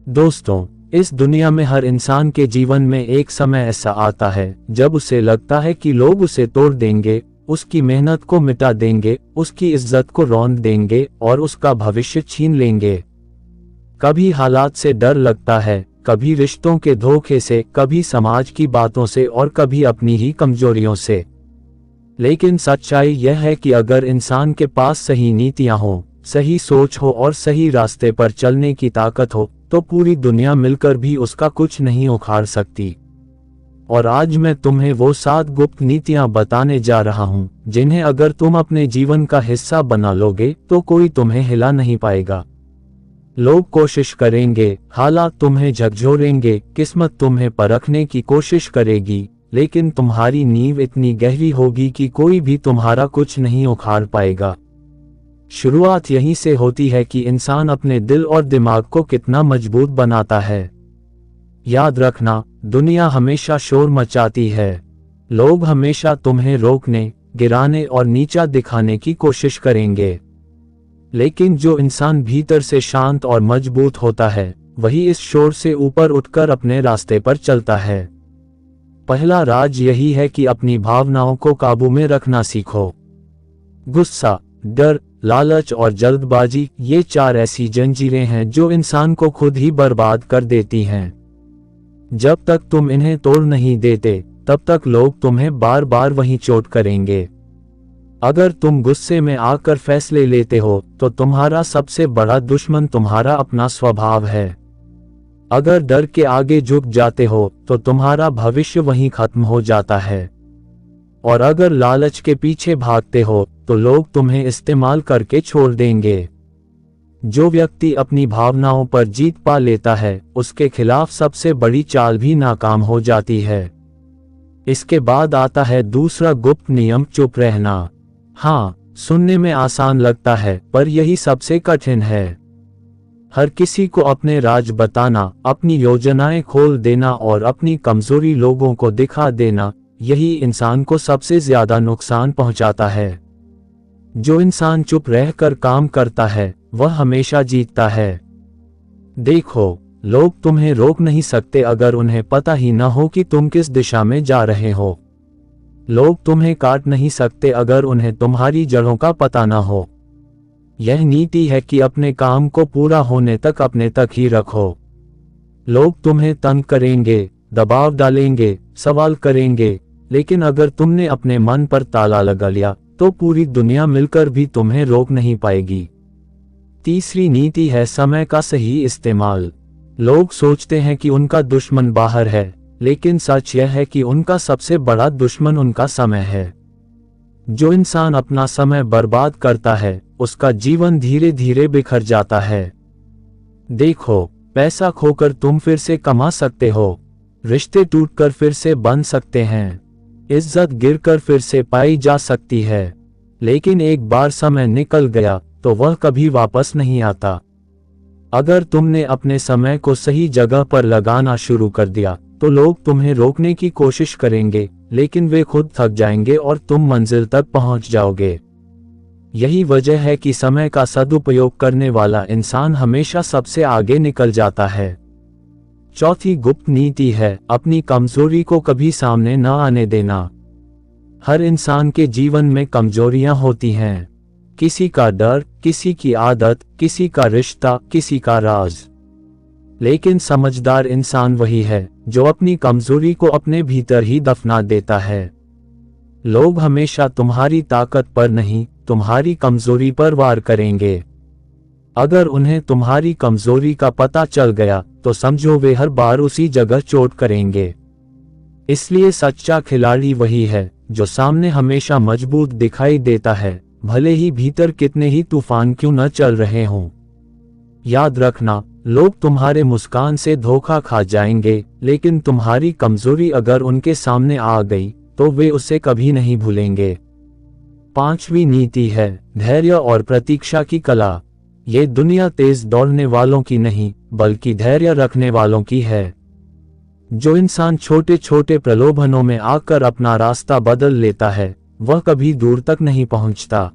दोस्तों, इस दुनिया में हर इंसान के जीवन में एक समय ऐसा आता है जब उसे लगता है कि लोग उसे तोड़ देंगे, उसकी मेहनत को मिटा देंगे, उसकी इज्जत को रौंद देंगे और उसका भविष्य छीन लेंगे। कभी हालात से डर लगता है, कभी रिश्तों के धोखे से, कभी समाज की बातों से और कभी अपनी ही कमजोरियों से। लेकिन सच्चाई यह है कि अगर इंसान के पास सही नीतियां हो, सही सोच हो और सही रास्ते पर चलने की ताकत हो, तो पूरी दुनिया मिलकर भी उसका कुछ नहीं उखाड़ सकती। और आज मैं तुम्हें वो 7 गुप्त नीतियां बताने जा रहा हूं, जिन्हें अगर तुम अपने जीवन का हिस्सा बना लोगे तो कोई तुम्हें हिला नहीं पाएगा। लोग कोशिश करेंगे, हालात तुम्हें झकझोरेंगे, किस्मत तुम्हें परखने की कोशिश करेगी, लेकिन तुम्हारी नींव इतनी गहरी होगी कि कोई भी तुम्हारा कुछ नहीं उखाड़ पाएगा। शुरुआत यहीं से होती है कि इंसान अपने दिल और दिमाग को कितना मजबूत बनाता है। याद रखना, दुनिया हमेशा शोर मचाती है। लोग हमेशा तुम्हें रोकने, गिराने और नीचा दिखाने की कोशिश करेंगे। लेकिन जो इंसान भीतर से शांत और मजबूत होता है, वही इस शोर से ऊपर उठकर अपने रास्ते पर चलता है। पहला राज यही है कि अपनी भावनाओं को काबू में रखना सीखो। गुस्सा, डर, लालच और जल्दबाजी, ये 4 ऐसी जंजीरें हैं जो इंसान को खुद ही बर्बाद कर देती हैं। जब तक तुम इन्हें तोड़ नहीं देते, तब तक लोग तुम्हें बार बार वहीं चोट करेंगे। अगर तुम गुस्से में आकर फैसले लेते हो, तो तुम्हारा सबसे बड़ा दुश्मन तुम्हारा अपना स्वभाव है। अगर डर के आगे झुक जाते हो, तो तुम्हारा भविष्य वहीं खत्म हो जाता है। और अगर लालच के पीछे भागते हो, तो लोग तुम्हें इस्तेमाल करके छोड़ देंगे। जो व्यक्ति अपनी भावनाओं पर जीत पा लेता है, उसके खिलाफ सबसे बड़ी चाल भी नाकाम हो जाती है। इसके बाद आता है दूसरा गुप्त नियम, चुप रहना। हाँ, सुनने में आसान लगता है, पर यही सबसे कठिन है। हर किसी को अपने राज बताना, अपनी योजनाएं खोल देना और अपनी कमजोरी लोगों को दिखा देना, यही इंसान को सबसे ज्यादा नुकसान पहुंचाता है। जो इंसान चुप रहकर काम करता है, वह हमेशा जीतता है। देखो, लोग तुम्हें रोक नहीं सकते अगर उन्हें पता ही न हो कि तुम किस दिशा में जा रहे हो। लोग तुम्हें काट नहीं सकते अगर उन्हें तुम्हारी जड़ों का पता न हो। यह नीति है कि अपने काम को पूरा होने तक अपने तक ही रखो। लोग तुम्हें तंग करेंगे, दबाव डालेंगे, सवाल करेंगे, लेकिन अगर तुमने अपने मन पर ताला लगा लिया, तो पूरी दुनिया मिलकर भी तुम्हें रोक नहीं पाएगी। तीसरी नीति है समय का सही इस्तेमाल। लोग सोचते हैं कि उनका दुश्मन बाहर है, लेकिन सच यह है कि उनका सबसे बड़ा दुश्मन उनका समय है। जो इंसान अपना समय बर्बाद करता है, उसका जीवन धीरे धीरे बिखर जाता है। देखो, पैसा खोकर तुम फिर से कमा सकते हो, रिश्ते टूटकर फिर से बन सकते हैं, इज्जत गिरकर फिर से पाई जा सकती है, लेकिन एक बार समय निकल गया तो वह कभी वापस नहीं आता। अगर तुमने अपने समय को सही जगह पर लगाना शुरू कर दिया, तो लोग तुम्हें रोकने की कोशिश करेंगे, लेकिन वे खुद थक जाएंगे और तुम मंजिल तक पहुंच जाओगे। यही वजह है कि समय का सदुपयोग करने वाला इंसान हमेशा सबसे आगे निकल जाता है। चौथी गुप्त नीति है, अपनी कमजोरी को कभी सामने न आने देना। हर इंसान के जीवन में कमजोरियां होती हैं। किसी का डर, किसी की आदत, किसी का रिश्ता, किसी का राज। लेकिन समझदार इंसान वही है जो अपनी कमजोरी को अपने भीतर ही दफना देता है। लोग हमेशा तुम्हारी ताकत पर नहीं, तुम्हारी कमजोरी पर वार करेंगे। अगर उन्हें तुम्हारी कमजोरी का पता चल गया, तो समझो वे हर बार उसी जगह चोट करेंगे। इसलिए सच्चा खिलाड़ी वही है जो सामने हमेशा मजबूत दिखाई देता है, भले ही भीतर कितने ही तूफान क्यों न चल रहे हों। याद रखना, लोग तुम्हारे मुस्कान से धोखा खा जाएंगे, लेकिन तुम्हारी कमजोरी अगर उनके सामने आ गई, तो वे उसे कभी नहीं भूलेंगे। पांचवी नीति है, धैर्य और प्रतीक्षा की कला। ये दुनिया तेज दौड़ने वालों की नहीं, बल्कि धैर्य रखने वालों की है। जो इंसान छोटे छोटे प्रलोभनों में आकर अपना रास्ता बदल लेता है, वह कभी दूर तक नहीं पहुंचता।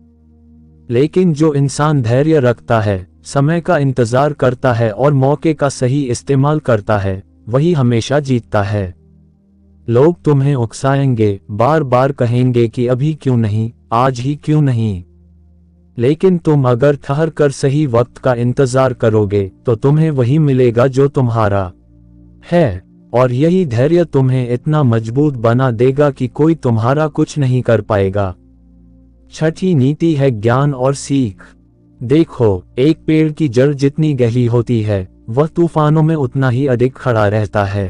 लेकिन जो इंसान धैर्य रखता है, समय का इंतजार करता है और मौके का सही इस्तेमाल करता है, वही हमेशा जीतता है। लोग तुम्हें उकसाएंगे, बार बार कहेंगे कि अभी क्यों नहीं, आज ही क्यों नहीं। लेकिन तुम अगर ठहर कर सही वक्त का इंतजार करोगे तो तुम्हें वही मिलेगा जो तुम्हारा है, और यही धैर्य तुम्हें इतना मजबूत बना देगा कि कोई तुम्हारा कुछ नहीं कर पाएगा। छठी नीति है ज्ञान और सीख। देखो, एक पेड़ की जड़ जितनी गहरी होती है, वह तूफानों में उतना ही अधिक खड़ा रहता है।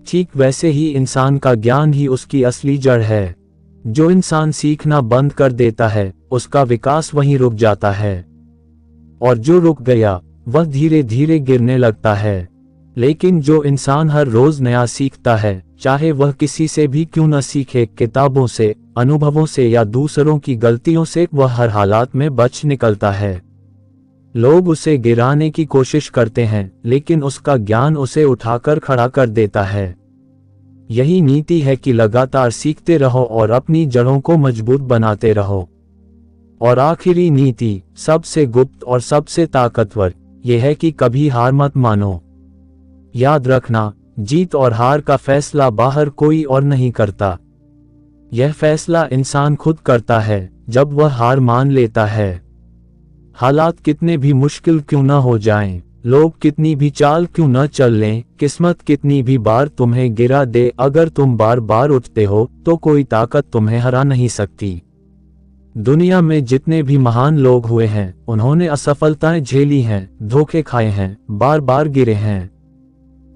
ठीक वैसे ही इंसान का ज्ञान ही उसकी असली जड़ है। जो इंसान सीखना बंद कर देता है, उसका विकास वहीं रुक जाता है, और जो रुक गया वह धीरे धीरे गिरने लगता है। लेकिन जो इंसान हर रोज नया सीखता है, चाहे वह किसी से भी क्यों न सीखे, किताबों से, अनुभवों से या दूसरों की गलतियों से, वह हर हालात में बच निकलता है। लोग उसे गिराने की कोशिश करते हैं, लेकिन उसका ज्ञान उसे उठाकर खड़ा कर देता है। यही नीति है कि लगातार सीखते रहो और अपनी जड़ों को मजबूत बनाते रहो। और आखिरी नीति, सबसे गुप्त और सबसे ताकतवर, यह है कि कभी हार मत मानो। याद रखना, जीत और हार का फैसला बाहर कोई और नहीं करता। यह फैसला इंसान खुद करता है जब वह हार मान लेता है। हालात कितने भी मुश्किल क्यों न हो जाएं, लोग कितनी भी चाल क्यों न चल लें, किस्मत कितनी भी बार तुम्हें गिरा दे, अगर तुम बार बार उठते हो तो कोई ताकत तुम्हें हरा नहीं सकती। दुनिया में जितने भी महान लोग हुए हैं, उन्होंने असफलताएं झेली हैं, धोखे खाए हैं, बार बार गिरे हैं,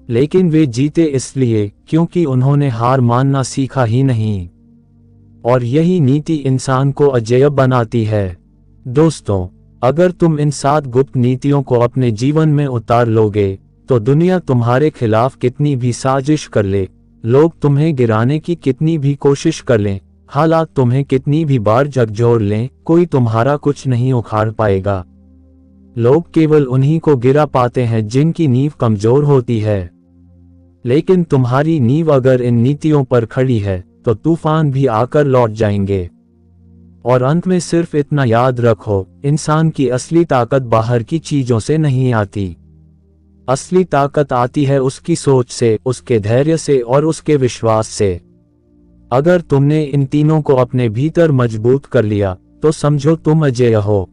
लेकिन वे जीते इसलिए क्योंकि उन्होंने हार मानना सीखा ही नहीं। और यही नीति इंसान को अजेय बनाती है। दोस्तों, अगर तुम इन 7 गुप्त नीतियों को अपने जीवन में उतार लोगे, तो दुनिया तुम्हारे खिलाफ कितनी भी साजिश कर ले, लोग तुम्हें गिराने की कितनी भी कोशिश कर लें, हालात तुम्हें कितनी भी बार झकझोर लें, कोई तुम्हारा कुछ नहीं उखाड़ पाएगा। लोग केवल उन्हीं को गिरा पाते हैं जिनकी नींव कमजोर होती है। लेकिन तुम्हारी नींव अगर इन नीतियों पर खड़ी है, तो तूफान भी आकर लौट जाएंगे। और अंत में सिर्फ इतना याद रखो, इंसान की असली ताकत बाहर की चीजों से नहीं आती। असली ताकत आती है उसकी सोच से, उसके धैर्य से और उसके विश्वास से। अगर तुमने इन तीनों को अपने भीतर मजबूत कर लिया, तो समझो तुम अजेय हो।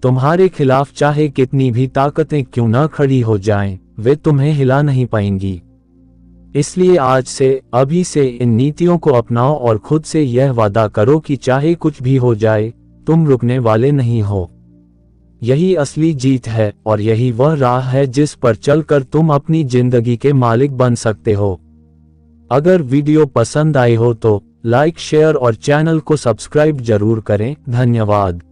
तुम्हारे खिलाफ चाहे कितनी भी ताकतें क्यों न खड़ी हो जाएं, वे तुम्हें हिला नहीं पाएंगी। इसलिए आज से, अभी से इन नीतियों को अपनाओ और खुद से यह वादा करो कि चाहे कुछ भी हो जाए, तुम रुकने वाले नहीं हो। यही असली जीत है, और यही वह राह है जिस पर चलकर तुम अपनी जिंदगी के मालिक बन सकते हो। अगर वीडियो पसंद आई हो तो लाइक, शेयर और चैनल को सब्सक्राइब जरूर करें। धन्यवाद।